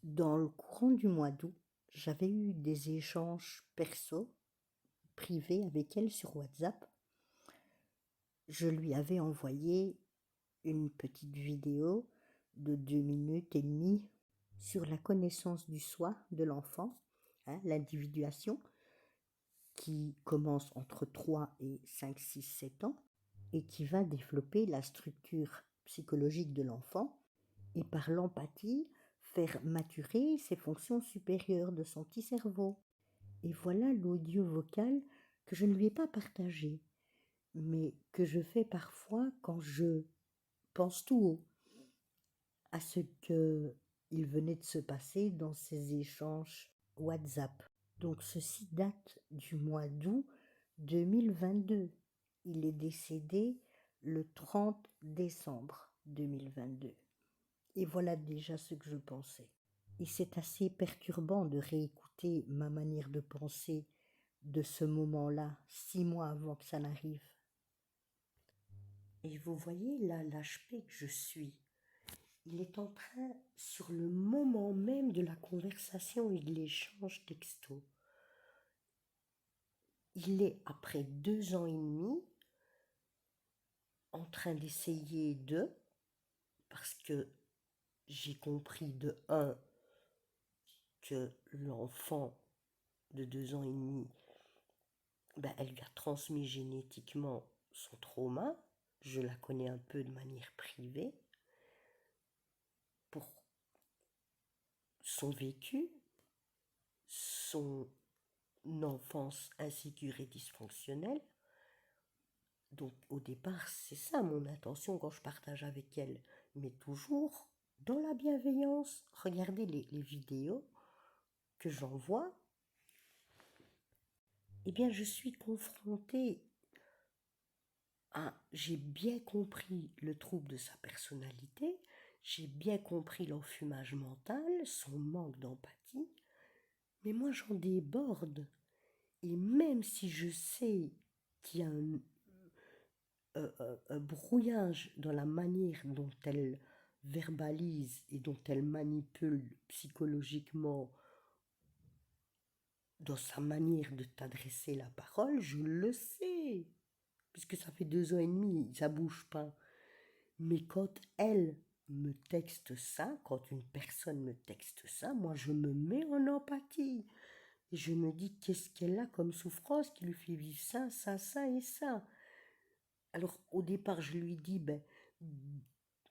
Dans le courant du mois d'août, j'avais eu des échanges perso, privés avec elle sur WhatsApp. Je lui avais envoyé une petite vidéo de 2 minutes et demie sur la connaissance du soi de l'enfant, l'individuation, qui commence entre 3 et 5, 6, 7 ans et qui va développer la structure psychologique de l'enfant et par l'empathie faire maturer ses fonctions supérieures de son petit cerveau. Et voilà l'audio vocal que je ne lui ai pas partagé, mais que je fais parfois quand je pense tout haut à ce qu'il venait de se passer dans ces échanges WhatsApp. Donc ceci date du mois d'août 2022. Il est décédé le 30 décembre 2022. Et voilà déjà ce que je pensais. Et c'est assez perturbant de réécouter ma manière de penser de ce moment-là, 6 mois avant que ça n'arrive. Et vous voyez là l'HP que je suis. Il est en train, sur le moment même de la conversation et de l'échange texto, il est, après 2 ans et demi, en train d'essayer parce que j'ai compris de un, que l'enfant de 2 ans et demi, elle lui a transmis génétiquement son trauma. Je la connais un peu de manière privée pour son vécu, son enfance insécure et dysfonctionnelle. Donc au départ, c'est ça mon intention quand je partage avec elle, mais toujours dans la bienveillance. Regardez les vidéos que j'envoie. Eh bien, je suis confrontée j'ai bien compris le trouble de sa personnalité, j'ai bien compris l'enfumage mental, son manque d'empathie, mais moi j'en déborde. Et même si je sais qu'il y a un brouillage dans la manière dont elle verbalise et dont elle manipule psychologiquement dans sa manière de t'adresser la parole, je le sais, puisque ça fait 2 ans et demi, ça bouge pas. Mais quand elle me texte ça, quand une personne me texte ça, moi je me mets en empathie. Et je me dis qu'est-ce qu'elle a comme souffrance qui lui fait vivre ça, ça, ça et ça. Alors au départ je lui dis,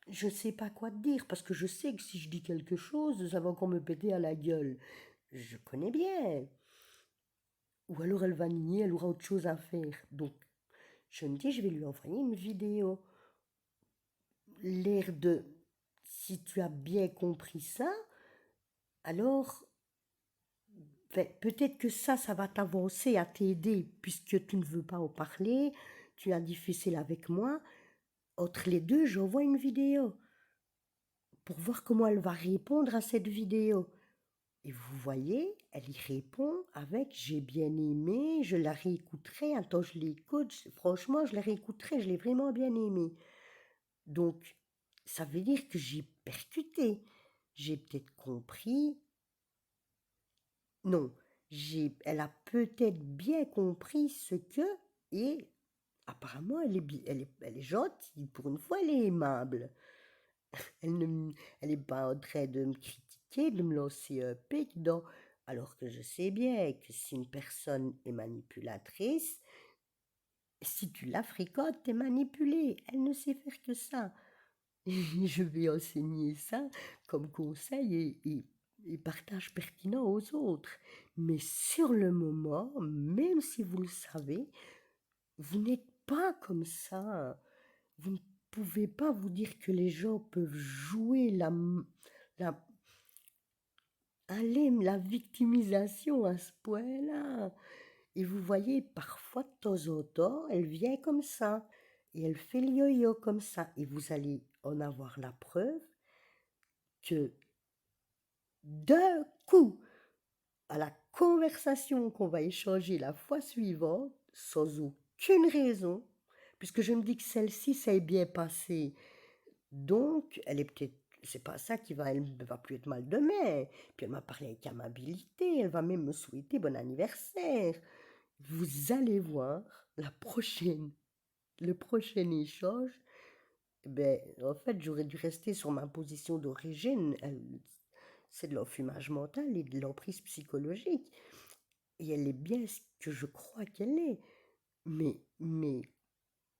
je ne sais pas quoi te dire, parce que je sais que si je dis quelque chose, ça va encore me péter à la gueule. Je connais bien. Ou alors elle va nier, elle aura autre chose à faire. Donc je me dis, je vais lui envoyer une vidéo. L'air de, si tu as bien compris ça, alors peut-être que ça va t'avancer, à t'aider, puisque tu ne veux pas en parler, tu as difficile avec moi. Entre les deux, j'envoie une vidéo pour voir comment elle va répondre à cette vidéo. Et vous voyez, elle y répond avec j'ai bien aimé, je la réécouterai. Attends, je l'écoute, franchement, je la réécouterai, je l'ai vraiment bien aimé. Donc, ça veut dire que j'ai percuté. J'ai peut-être compris. Non, elle a peut-être bien compris ce que. Et apparemment, elle est gentille. Pour une fois, elle est aimable. Elle n'est pas en train de me critiquer, de me lancer un pic dans. Alors que je sais bien que si une personne est manipulatrice, si tu la fréquentes, t'es manipulé. Elle ne sait faire que ça. Je vais enseigner ça comme conseil et partage pertinent aux autres. Mais sur le moment, même si vous le savez, vous n'êtes pas comme ça. Vous ne pouvez pas vous dire que les gens peuvent jouer la, la victimisation à ce point-là. Et vous voyez, parfois, de temps en temps, elle vient comme ça. Et elle fait le yo-yo comme ça. Et vous allez en avoir la preuve que d'un coup, à la conversation qu'on va échanger la fois suivante, sans aucune raison, puisque je me dis que celle-ci s'est bien passée, donc elle est peut-être c'est pas ça qui va, elle va plus être mal demain. Puis elle m'a parlé avec amabilité, elle va même me souhaiter bon anniversaire. Vous allez voir, le prochain échange, ben, en fait, j'aurais dû rester sur ma position d'origine. C'est de l'enfumage mental et de l'emprise psychologique. Et elle est bien ce que je crois qu'elle est. Mais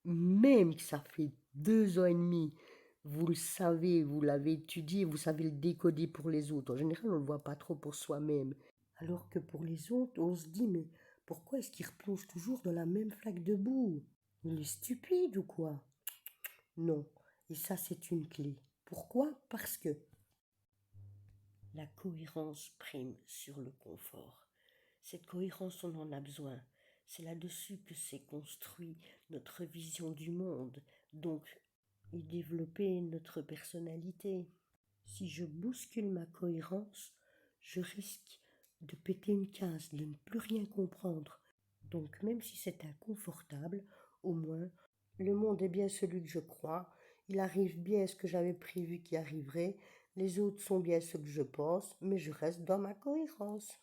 même que ça fait 2 ans et demi, vous le savez, vous l'avez étudié, vous savez le décoder pour les autres. En général, on ne le voit pas trop pour soi-même. Alors que pour les autres, on se dit, mais pourquoi est-ce qu'il replonge toujours dans la même flaque de boue? Il est stupide ou quoi? Non. Et ça, c'est une clé. Pourquoi? Parce que la cohérence prime sur le confort. Cette cohérence, on en a besoin. C'est là-dessus que s'est construit notre vision du monde, donc et développer notre personnalité. Si je bouscule ma cohérence, je risque de péter une case, de ne plus rien comprendre. Donc même si c'est inconfortable, au moins, le monde est bien celui que je crois, il arrive bien ce que j'avais prévu qui arriverait, les autres sont bien ce que je pense, mais je reste dans ma cohérence.